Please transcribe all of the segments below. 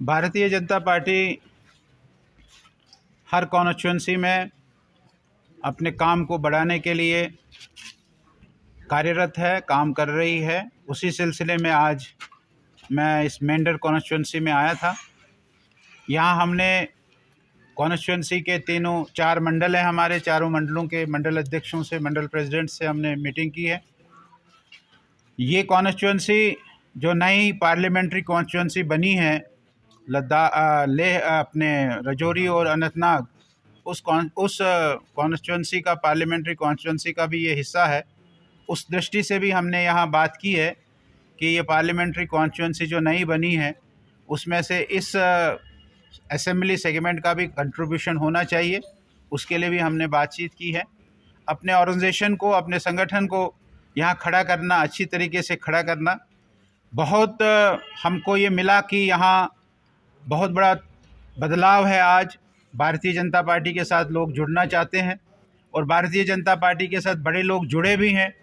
Bharatiya Janata party हर constituency में अपने काम को बढ़ाने के लिए कार्यरत है, काम कर रही है। उसी सिलसिले में आज मैं इस मेंढर कॉन्स्टिट्यूंसी में आया था। यहाँ हमने कॉन्स्टिट्यूंसी के चार मंडल हैं हमारे, चारों मंडलों के मंडल अध्यक्षों से, मंडल प्रेसिडेंट से हमने मीटिंग की है। ये कॉन्स्टिट्यूंसी जो नई पार्लियामेंट्री कॉन्स्टिट्यूंसी बनी है लेह अपने रजौरी और अनंतनाग, उस कॉन्स्टिट्यूंसी का, पार्लियामेंट्री कॉन्स्टिट्यूंसी का भी ये हिस्सा है। उस दृष्टि से भी हमने यहाँ बात की है कि ये पार्लियामेंट्री कॉन्स्टिट्यूंसी जो नई बनी है उसमें से इस असेंबली सेगमेंट का भी कंट्रीब्यूशन होना चाहिए। उसके लिए भी हमने बातचीत की है। अपने ऑर्गेनाइजेशन को, अपने संगठन को यहाँ खड़ा करना, अच्छी तरीके से खड़ा करना, बहुत हमको ये मिला कि यहाँ बहुत बड़ा बदलाव है। आज भारतीय जनता पार्टी के साथ लोग जुड़ना चाहते हैं और भारतीय जनता पार्टी के साथ बड़े लोग जुड़े भी हैं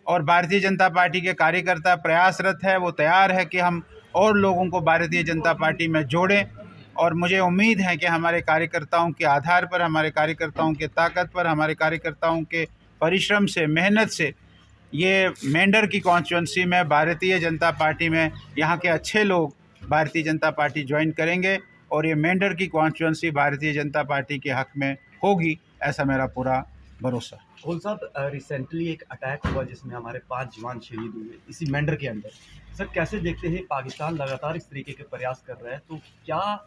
और भारतीय जनता पार्टी के कार्यकर्ता प्रयासरत है, वो तैयार है कि हम और लोगों को भारतीय जनता पार्टी में जोड़ें। और मुझे उम्मीद है कि हमारे कार्यकर्ताओं के आधार पर, हमारे कार्यकर्ताओं के ताकत पर, हमारे कार्यकर्ताओं के परिश्रम से, मेहनत से ये मेंढर की कॉन्स्टिट्यूंसी में भारतीय जनता पार्टी में यहाँ के अच्छे लोग भारतीय जनता पार्टी ज्वाइन करेंगे और ये मेंढर की कॉन्स्टिट्यूंसी भारतीय जनता पार्टी के हक में होगी, ऐसा मेरा पूरा भरोसा। खोल साहब, रिसेंटली एक अटैक हुआ जिसमें हमारे 5 जवान शहीद हुए इसी मेंढर के अंदर। सर, कैसे देखते हैं पाकिस्तान लगातार इस तरीके के प्रयास कर रहा है, तो क्या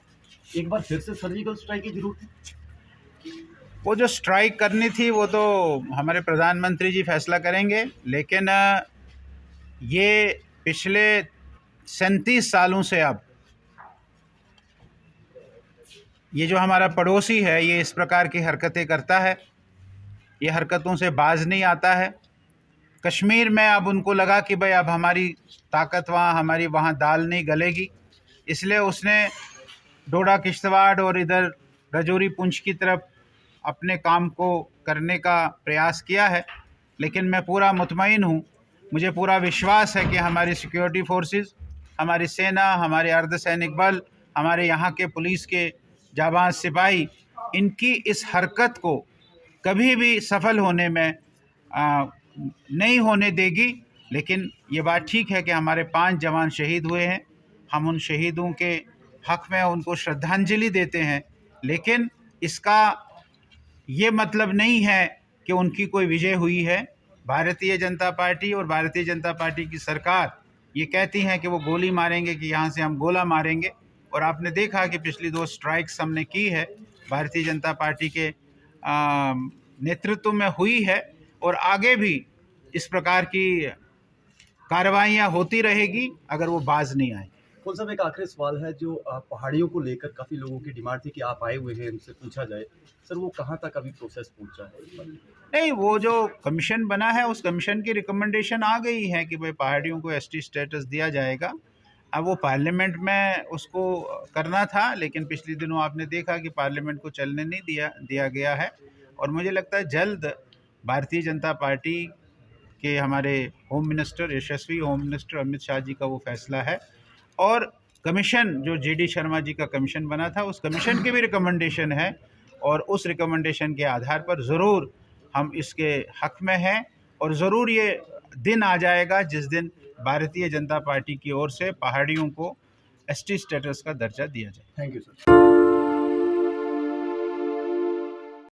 एक बार फिर से सर्जिकल स्ट्राइक की जरूरत है? वो जो स्ट्राइक करनी थी वो तो हमारे प्रधानमंत्री जी फैसला करेंगे, लेकिन ये पिछले 37 सालों से अब ये जो हमारा पड़ोसी है ये इस प्रकार की हरकतें करता है, ये हरकतों से बाज नहीं आता है। कश्मीर में अब उनको लगा कि भाई अब हमारी ताकत वहाँ, हमारी वहाँ दाल नहीं गलेगी, इसलिए उसने डोडा, किश्तवाड़ और इधर रजौरी, पुंछ की तरफ अपने काम को करने का प्रयास किया है। लेकिन मैं पूरा मुतमईन हूँ, मुझे पूरा विश्वास है कि हमारी सिक्योरिटी फोर्सेस, हमारी सेना, हमारे अर्धसैनिक बल, हमारे यहाँ के पुलिस के जाबाज सिपाही इनकी इस हरकत को कभी भी सफल होने में नहीं होने देगी। लेकिन ये बात ठीक है कि हमारे 5 जवान शहीद हुए हैं, हम उन शहीदों के हक में उनको श्रद्धांजलि देते हैं, लेकिन इसका ये मतलब नहीं है कि उनकी कोई विजय हुई है। भारतीय जनता पार्टी और भारतीय जनता पार्टी की सरकार ये कहती हैं कि वो गोली मारेंगे, कि यहाँ से हम गोला मारेंगे, और आपने देखा कि पिछली 2 स्ट्राइक्स हमने की है, भारतीय जनता पार्टी के नेतृत्व में हुई है और आगे भी इस प्रकार की कार्रवाइयाँ होती रहेगी अगर वो बाज नहीं आए। खोल साहब, एक आखिरी सवाल है जो पहाड़ियों को लेकर काफ़ी लोगों की डिमांड थी कि आप आए हुए हैं, उनसे पूछा जाए। सर, वो कहाँ तक अभी प्रोसेस पहुँचा है? नहीं, वो जो कमीशन बना है उस कमीशन की रिकमेंडेशन आ गई है कि भाई पहाड़ियों को एसटी स्टेटस दिया जाएगा। अब वो पार्लियामेंट में उसको करना था, लेकिन पिछले दिनों आपने देखा कि पार्लियामेंट को चलने नहीं दिया गया है। और मुझे लगता है जल्द भारतीय जनता पार्टी के हमारे होम मिनिस्टर, यशस्वी होम मिनिस्टर अमित शाह जी का वो फैसला है और कमीशन जो JD शर्मा जी का कमीशन बना था उस कमीशन की भी रिकमेंडेशन है और उस रिकमेंडेशन के आधार पर ज़रूर हम इसके हक में हैं और ज़रूर ये दिन आ जाएगा जिस दिन भारतीय जनता पार्टी की ओर से पहाड़ियों को ST स्टेटस का दर्जा दिया जाए। Thank you sir.